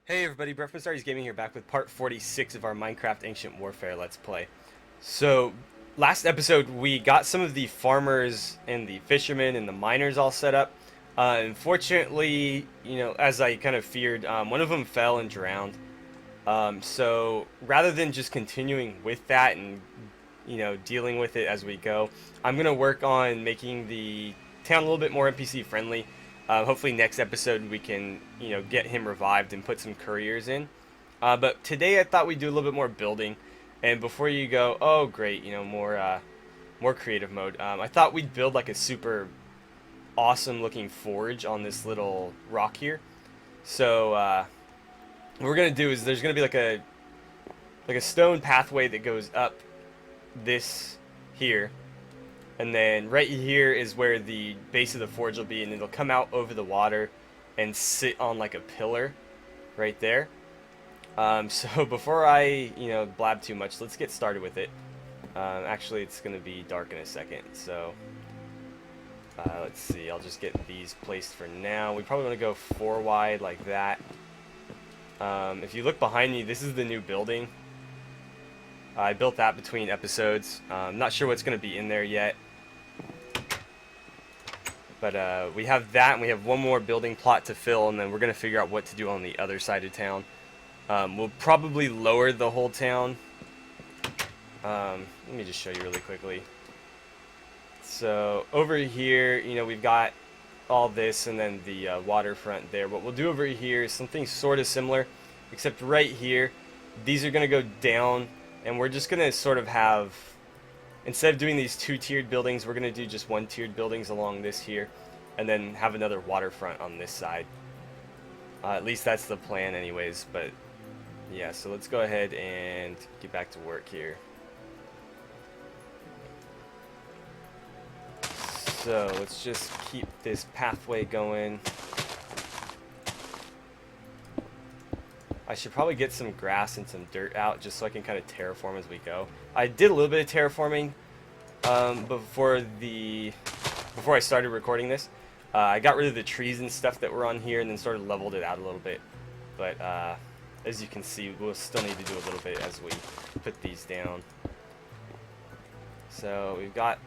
Hey everybody, Breakfast Gaming here, back with part 46 of our Minecraft Ancient Warfare Let's Play. So, last episode we got some of the farmers and the fishermen and the miners all set up. Unfortunately, as I kind of feared, one of them fell and drowned. So, rather than just continuing with that and, dealing with it as we go, I'm going to work on making the town a little bit more NPC friendly. Hopefully next episode we can, get him revived and put some couriers in. But today I thought we'd do a little bit more building. And before you go, oh great, more creative mode. I thought we'd build like a super awesome looking forge on this little rock here. So what we're gonna do is there's gonna be like a stone pathway that goes up this here, and then right here is where the base of the forge will be, and it'll come out over the water and sit on like a pillar right there. So before I, blab too much, let's get started with it. Actually, it's going to be dark in a second, so let's see. I'll just get these placed for now. We probably want to go 4 wide like that. If you look behind me, this is the new building. I built that between episodes. I'm not sure what's going to be in there yet. But we have that, and we have one more building plot to fill, and then we're going to figure out what to do on the other side of town. We'll probably lower the whole town. Let me just show you really quickly. So over here, we've got all this, and then the waterfront there. What we'll do over here is something sort of similar, except right here, these are going to go down, and we're just going to sort of have... Instead of doing these 2-tiered buildings, we're going to do just 1-tiered buildings along this here, and then have another waterfront on this side. At least that's the plan anyways, but yeah, so let's go ahead and get back to work here. So let's just keep this pathway going. I should probably get some grass and some dirt out just so I can kind of terraform as we go. I did a little bit of terraforming before I started recording this. I got rid of the trees and stuff that were on here and then sort of leveled it out a little bit. But as you can see, we'll still need to do a little bit as we put these down. So we've got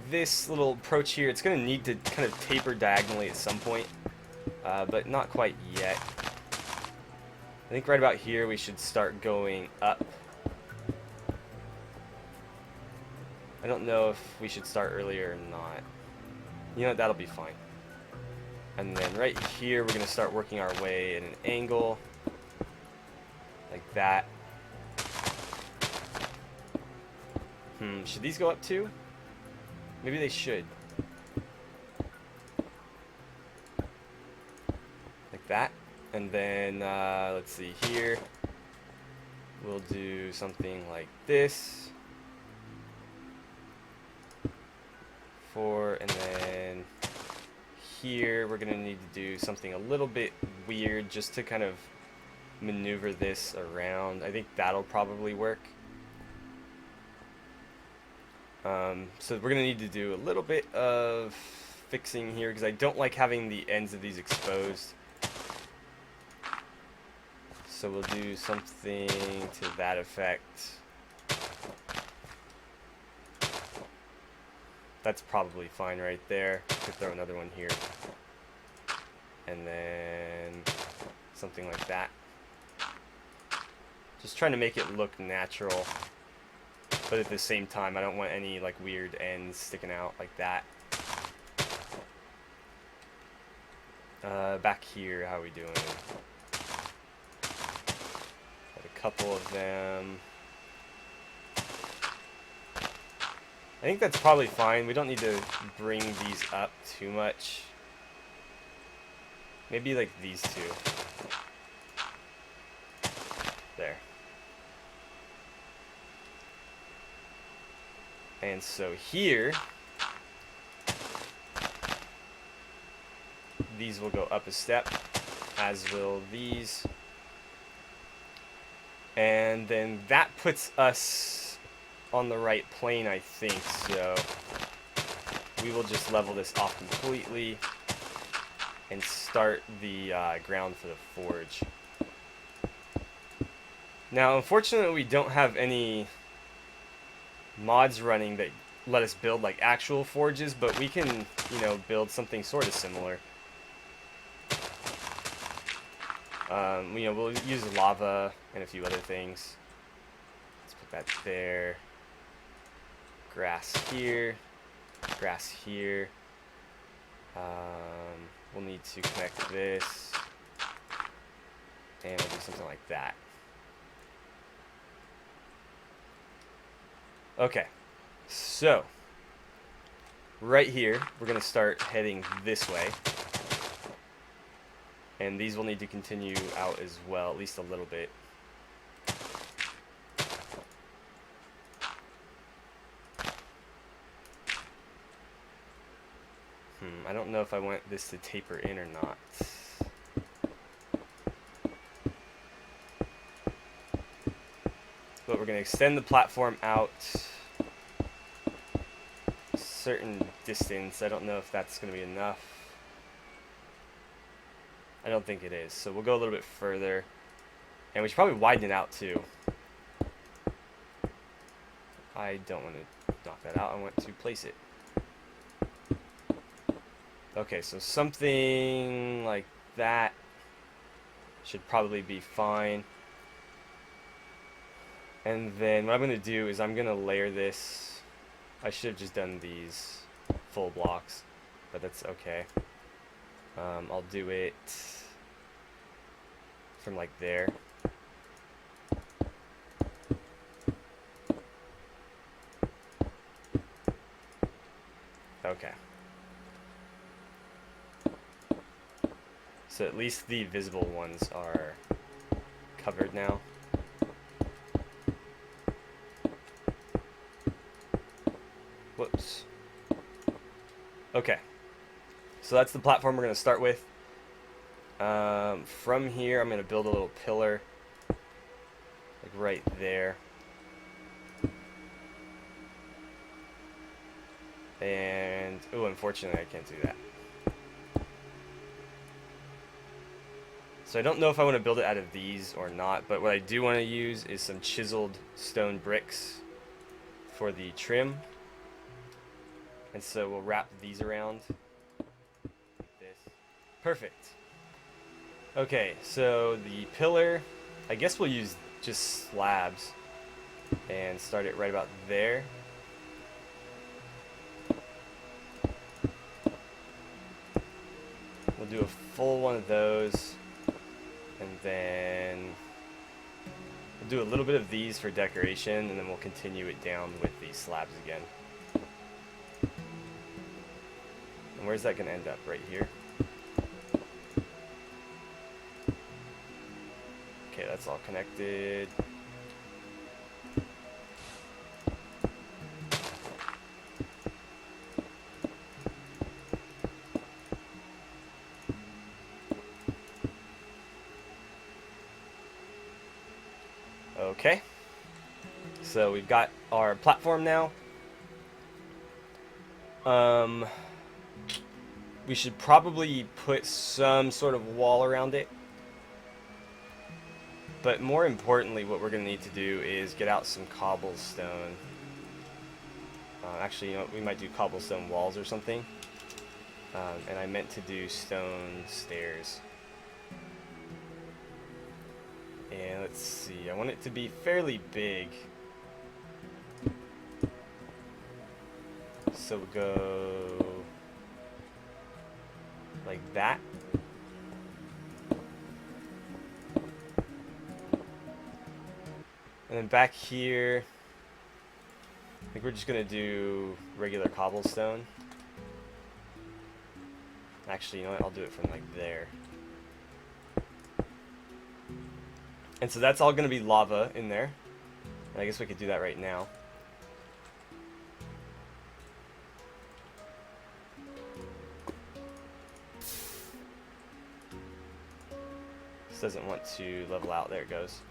this little approach here. It's going to need to kind of taper diagonally at some point, but not quite yet. I think right about here we should start going up. I don't know if we should start earlier or not. You know what, that'll be fine. And then right here we're going to start working our way at an angle. Like that. Should these go up too? Maybe they should. Like that. And then, let's see here, we'll do something like this, and then here we're going to need to do something a little bit weird just to kind of maneuver this around. I think that'll probably work. So we're going to need to do a little bit of fixing here because I don't like having the ends of these exposed. So we'll do something to that effect. That's probably fine right there. Could throw another one here. And then something like that. Just trying to make it look natural. But at the same time, I don't want any like weird ends sticking out like that. Back here, how are we doing? Couple of them. I think that's probably fine. We don't need to bring these up too much. Maybe like these two. There. And so here, these will go up a step, as will these. And then that puts us on the right plane, I think, so we will just level this off completely and start the ground for the forge. Now, unfortunately, we don't have any mods running that let us build like actual forges, but we can, you know, build something sort of similar. You know, we'll use lava and a few other things. Let's put that there. Grass here. Grass here. We'll need to connect this. And we'll do something like that. Okay. So, right here, we're going to start heading this way. And these will need to continue out as well, at least a little bit. I don't know if I want this to taper in or not. But we're going to extend the platform out a certain distance. I don't know if that's going to be enough. I don't think it is. So we'll go a little bit further. And we should probably widen it out too. I don't want to knock that out. I want to place it. Okay, so something like that should probably be fine. And then what I'm going to do is I'm going to layer this. I should have just done these full blocks, but that's okay. I'll do it from like there. Okay. So at least the visible ones are covered now. Whoops. Okay. So that's the platform we're going to start with. From here, I'm going to build a little pillar. Like right there. And, oh, unfortunately, I can't do that. So I don't know if I want to build it out of these or not, but what I do want to use is some chiseled stone bricks for the trim. And so we'll wrap these around like this. Perfect. Okay, so the pillar, I guess we'll use just slabs and start it right about there. We'll do a full one of those, and then we'll do a little bit of these for decoration, and then we'll continue it down with these slabs again. And where's that going to end up? Right here. Okay, that's all connected. Okay, so we've got our platform now. We should probably put some sort of wall around it. But more importantly, what we're going to need to do is get out some cobblestone. Actually, you know, we might do cobblestone walls or something. And I meant to do stone stairs. And let's see, I want it to be fairly big. So we'll go like that. And then back here, I think we're just going to do regular cobblestone. Actually, you know what, I'll do it from like there. And so that's all going to be lava in there. And I guess we could do that right now. This doesn't want to level out. There it goes.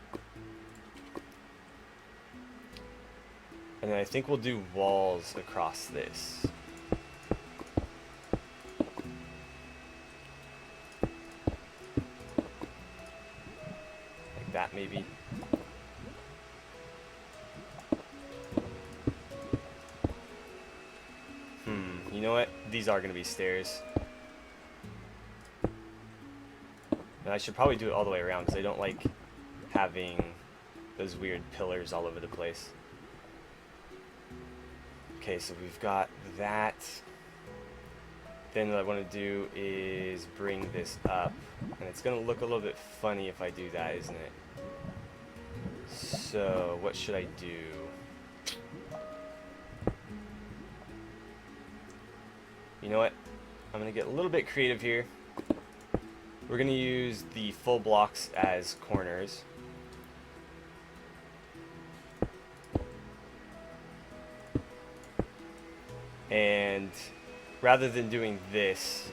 And then I think we'll do walls across this. Like that maybe. know what? These are going to be stairs. And I should probably do it all the way around because I don't like having those weird pillars all over the place. Okay, so we've got that. Then what I want to do is bring this up. And it's going to look a little bit funny if I do that, isn't it? So, what should I do? You know what? I'm going to get a little bit creative here. We're going to use the full blocks as corners. And rather than doing this,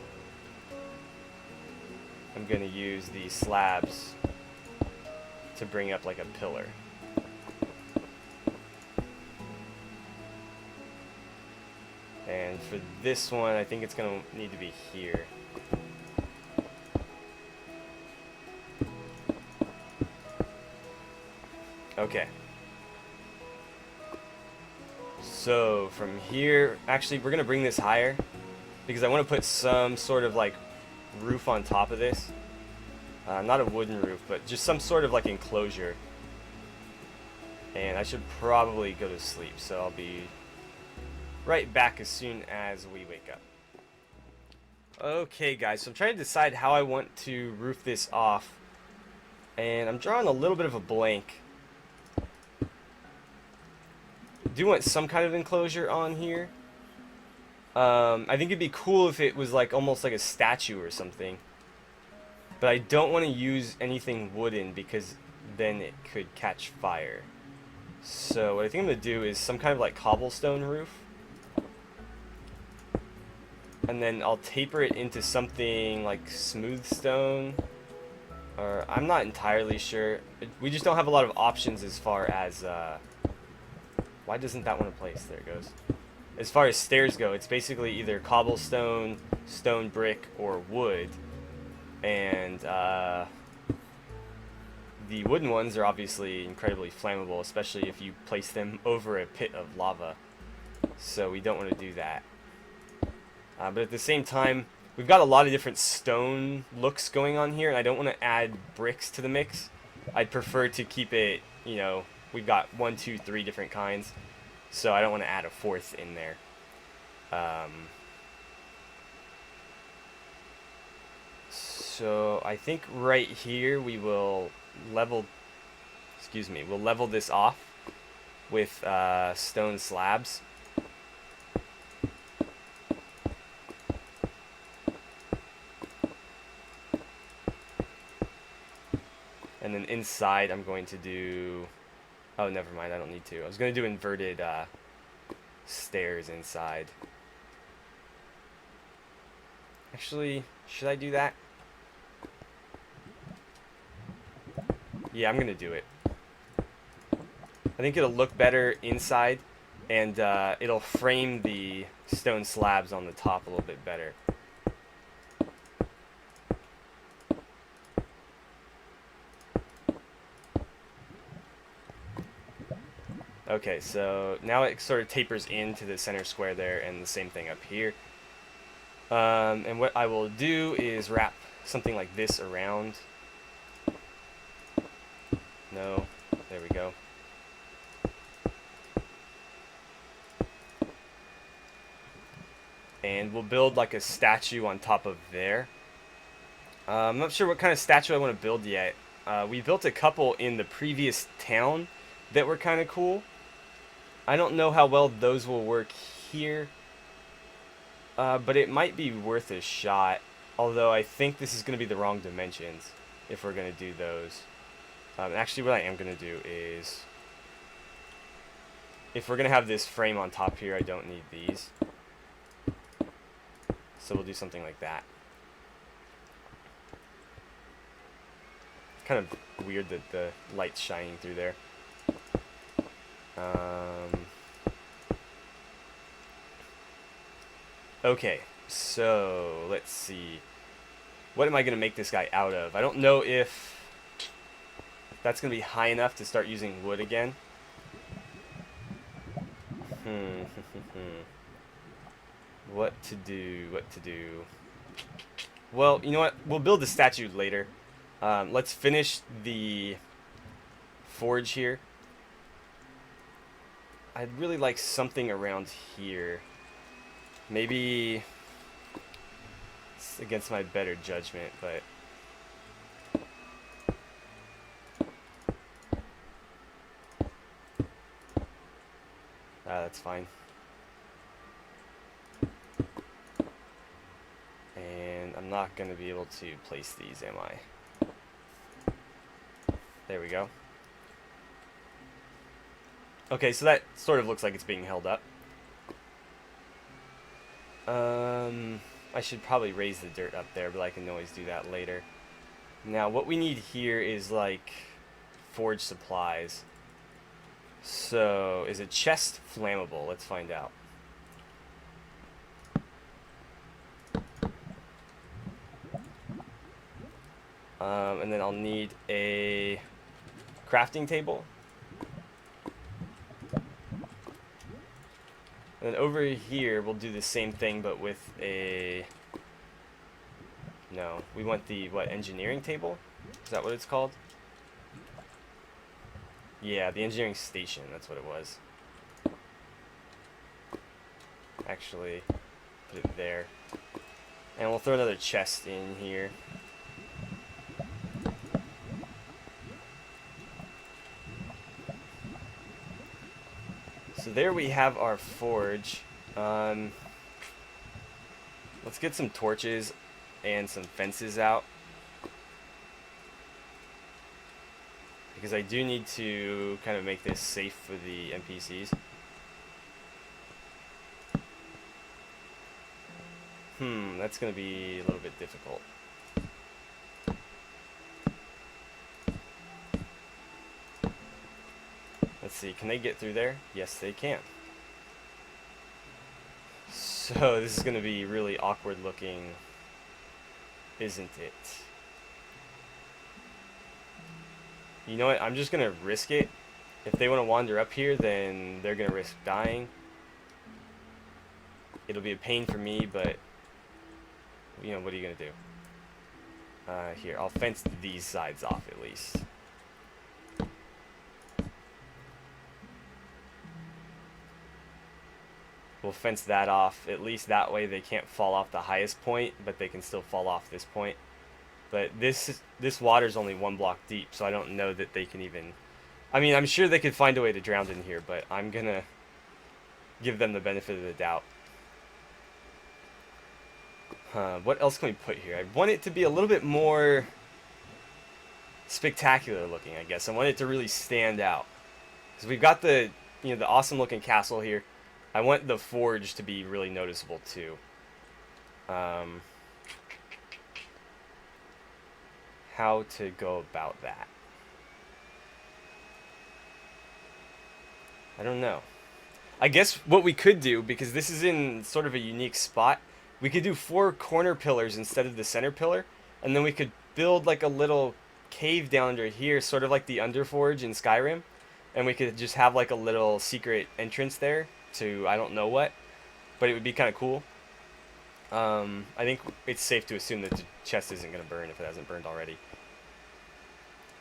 I'm going to use the slabs to bring up like a pillar. And for this one, I think it's going to need to be here. Okay. So from here, actually we're going to bring this higher because I want to put some sort of like roof on top of this. Not a wooden roof, but just some sort of like enclosure. And I should probably go to sleep, so I'll be right back as soon as we wake up. Okay guys, so I'm trying to decide how I want to roof this off. And I'm drawing a little bit of a blank. I do want some kind of enclosure on here. I think it'd be cool if it was like almost like a statue or something. But I don't want to use anything wooden because then it could catch fire. So what I think I'm going to do is some kind of like cobblestone roof. And then I'll taper it into something like smooth stone. Or I'm not entirely sure. We just don't have a lot of options as far as... why doesn't that one in place? There it goes. As far as stairs go, it's basically either cobblestone, stone brick, or wood. And the wooden ones are obviously incredibly flammable, especially if you place them over a pit of lava. So we don't want to do that. But at the same time, we've got a lot of different stone looks going on here, and I don't want to add bricks to the mix. I'd prefer to keep it, you know, we've got 1, 2, 3 different kinds, so I don't want to add a fourth in there. So I think right here we will level, we'll level this off with stone slabs. And then inside I'm going to do... Oh, never mind, I don't need to. I was going to do inverted stairs inside. Actually, should I do that? Yeah, I'm going to do it. I think it'll look better inside, and it'll frame the stone slabs on the top a little bit better. Okay, so now it sort of tapers into the center square there, and the same thing up here. And what I will do is wrap something like this around. No, there we go. And we'll build like a statue on top of there. I'm not sure what kind of statue I want to build yet. We built a couple in the previous town that were kind of cool. I don't know how well those will work here, but it might be worth a shot. Although I think this is going to be the wrong dimensions if we're going to do those. Actually, what I am going to do is, if we're going to have this frame on top here, I don't need these. So we'll do something like that. Kind of weird that the light's shining through there. Okay, so let's see. What am I going to make this guy out of? I don't know if that's going to be high enough to start using wood again. What to do, what to do. Well, you know what? We'll build the statue later. Let's finish the forge here. I'd really like something around here. Maybe it's against my better judgment, but that's fine. And I'm not going to be able to place these, am I? There we go. Okay, so that sort of looks like it's being held up. I should probably raise the dirt up there, but I can always do that later. Now, what we need here is, like, forge supplies. So, is a chest flammable? Let's find out. And then I'll need a crafting table. And then over here, we'll do the same thing, but with a... No, we want the, what, engineering table? Is that what it's called? Yeah, the engineering station, that's what it was. Actually, put it there. And we'll throw another chest in here. So there we have our forge. Let's get some torches and some fences out, because I do need to kind of make this safe for the NPCs. That's going to be a little bit difficult. Let's see, can they get through there? Yes, they can. So this is going to be really awkward looking, isn't it? You know what? I'm just going to risk it. If they want to wander up here, then they're going to risk dying. It'll be a pain for me, but, you know, what are you going to do? Here, I'll fence these sides off at least. We'll fence that off, at least that way they can't fall off the highest point, but they can still fall off this point. But this water's only 1 block deep, so I don't know that they can even... I mean, I'm sure they could find a way to drown in here, but I'm gonna give them the benefit of the doubt. What else can we put here? I want it to be a little bit more spectacular looking, I guess. I want it to really stand out. Because we've got the, you know, the awesome looking castle here. I want the forge to be really noticeable too. How to go about that? I don't know. I guess what we could do, because this is in sort of a unique spot, we could do 4 corner pillars instead of the center pillar, and then we could build like a little cave down under here, sort of like the Underforge in Skyrim, and we could just have like a little secret entrance there to I don't know what, but it would be kind of cool. I think it's safe to assume that the chest isn't going to burn if it hasn't burned already.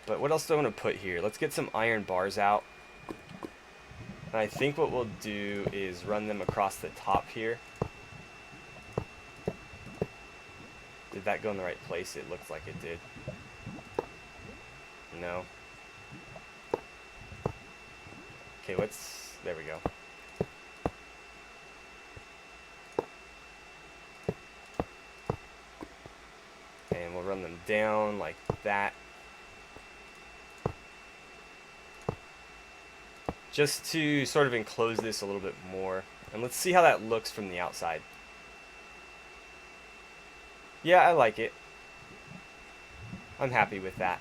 But what else do I want to put here? Let's get some iron bars out. And I think what we'll do is run them across the top here. Did that go in the right place? It looks like it did. No. Okay, there we go. And we'll run them down like that. Just to sort of enclose this a little bit more. And let's see how that looks from the outside. Yeah, I like it. I'm happy with that.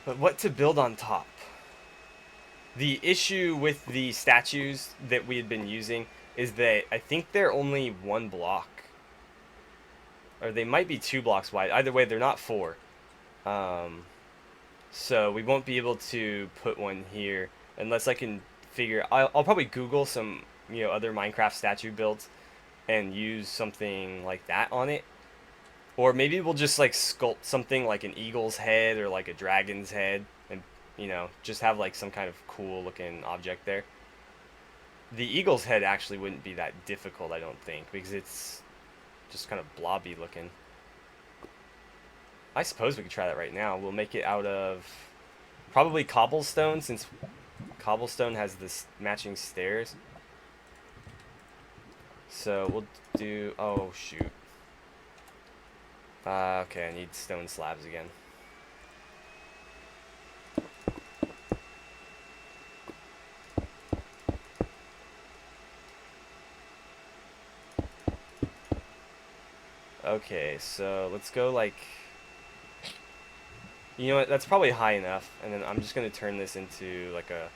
But what to build on top? The issue with the statues that we had been using is that I think they're only 1 block. Or they might be 2 blocks wide. Either way, they're not 4. So we won't be able to put one here unless I can figure. I'll probably Google some other Minecraft statue builds and use something like that on it. Or maybe we'll just like sculpt something like an eagle's head or like a dragon's head and just have like some kind of cool looking object there. The eagle's head actually wouldn't be that difficult, I don't think, because it's just kind of blobby looking. I suppose we could try that right now. We'll make it out of probably cobblestone, since cobblestone has this matching stairs. So we'll do, oh shoot. Okay, I need stone slabs again. Okay, so let's go like, you know what, that's probably high enough, and then I'm just going to turn this into like a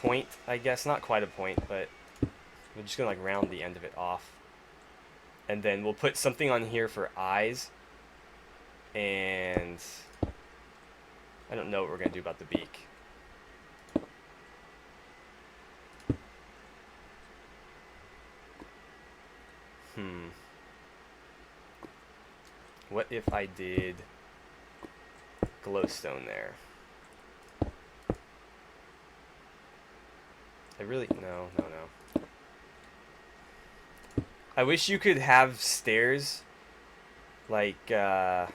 point, I guess. Not quite a point, but we're just going to like round the end of it off. And then we'll put something on here for eyes, and I don't know what we're going to do about the beak. What if I did glowstone there? I really, no. I wish you could have stairs like this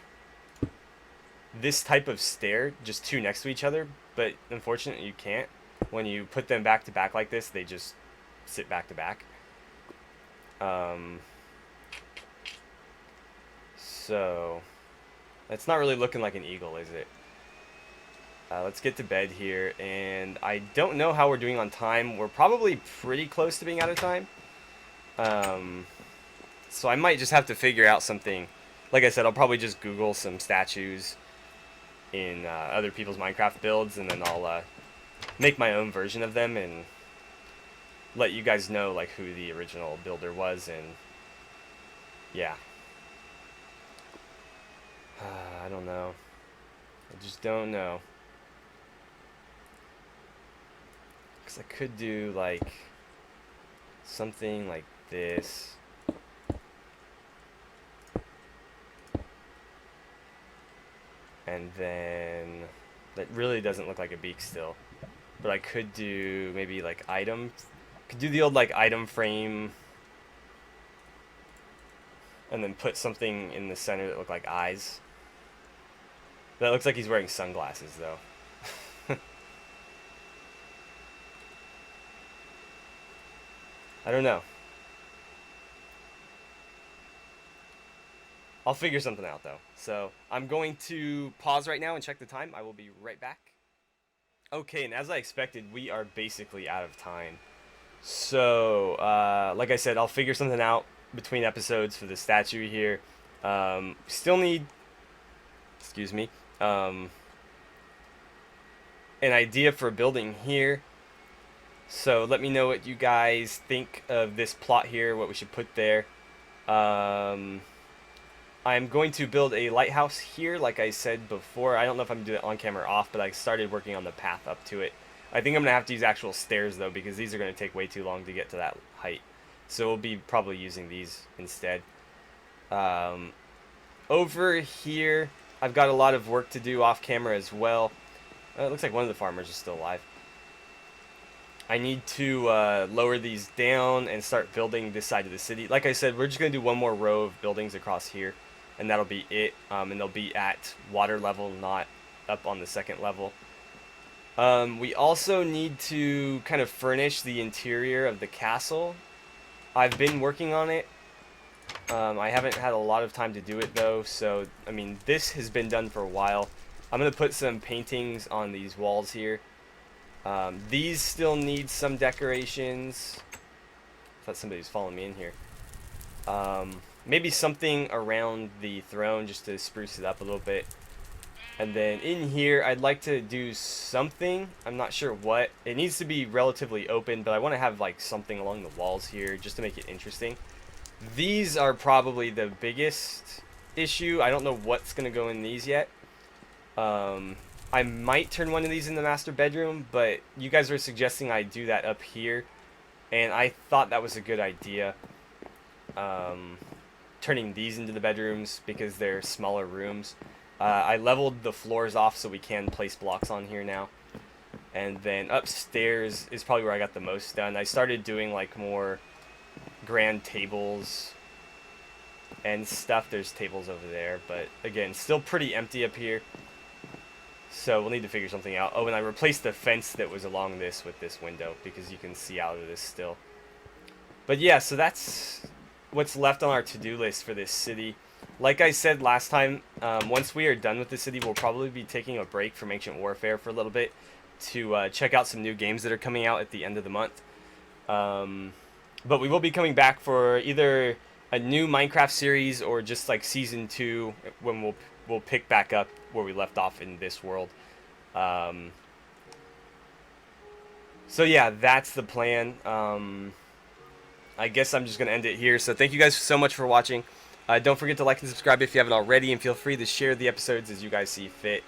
type of stair, just two next to each other, but unfortunately you can't. When you put them back to back like this, they just sit back to back. So that's not really looking like an eagle, is it? Let's get to bed here, and I don't know how we're doing on time. We're probably pretty close to being out of time. So I might just have to figure out something. Like I said, I'll probably just Google some statues in other people's Minecraft builds, and then I'll make my own version of them and let you guys know like who the original builder was, and yeah. I don't know. I just don't know. Because I could do like something like this. And then that really doesn't look like a beak still. But I could do maybe like item. Could do the old like item frame. And then put something in the center that look like eyes. That looks like he's wearing sunglasses though. I don't know. I'll figure something out though. So I'm going to pause right now and check the time. I will be right back. Okay, and as I expected, we are basically out of time. So, like I said, I'll figure something out between episodes for the statue here. Still need, excuse me, an idea for a building here. So let me know what you guys think of this plot here, what we should put there. I'm going to build a lighthouse here, like I said before. I don't know if I'm going to do it on camera or off, but I started working on the path up to it. I think I'm going to have to use actual stairs, though, because these are going to take way too long to get to that height. So we'll be probably using these instead. Over here, I've got a lot of work to do off camera as well. It looks like one of the farmers is still alive. I need to lower these down and start building this side of the city. Like I said, we're just going to do one more row of buildings across here, and that'll be it. And they'll be at water level, not up on the second level. We also need to kind of furnish the interior of the castle. I've been working on it. I haven't had a lot of time to do it though, so I mean this has been done for a while. I'm going to put some paintings on these walls here. These still need some decorations. I thought somebody was following me in here. Maybe something around the throne just to spruce it up a little bit. And then in here, I'd like to do something. I'm not sure what. It needs to be relatively open, but I want to have like something along the walls here just to make it interesting. These are probably the biggest issue. I don't know what's going to go in these yet. I might turn one of these in the master bedroom, but you guys were suggesting I do that up here, and I thought that was a good idea. Turning these into the bedrooms because they're smaller rooms. I leveled the floors off so we can place blocks on here now. And then upstairs is probably where I got the most done. I started doing like more grand tables and stuff. There's tables over there, but again, still pretty empty up here. So we'll need to figure something out. Oh, and I replaced the fence that was along this with this window because you can see out of this still. But yeah, so that's what's left on our to-do list for this city. Like I said last time, once we are done with the city, we'll probably be taking a break from Ancient Warfare for a little bit to check out some new games that are coming out at the end of the month. But we will be coming back for either a new Minecraft series or just like season 2 when we'll pick back up where we left off in this world. So yeah, that's the plan. I guess I'm just going to end it here. So thank you guys so much for watching. Don't forget to like and subscribe if you haven't already, and feel free to share the episodes as you guys see fit.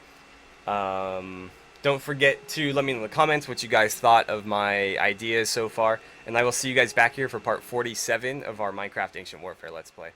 Don't forget to let me know in the comments what you guys thought of my ideas so far, and I will see you guys back here for part 47 of our Minecraft Ancient Warfare Let's Play.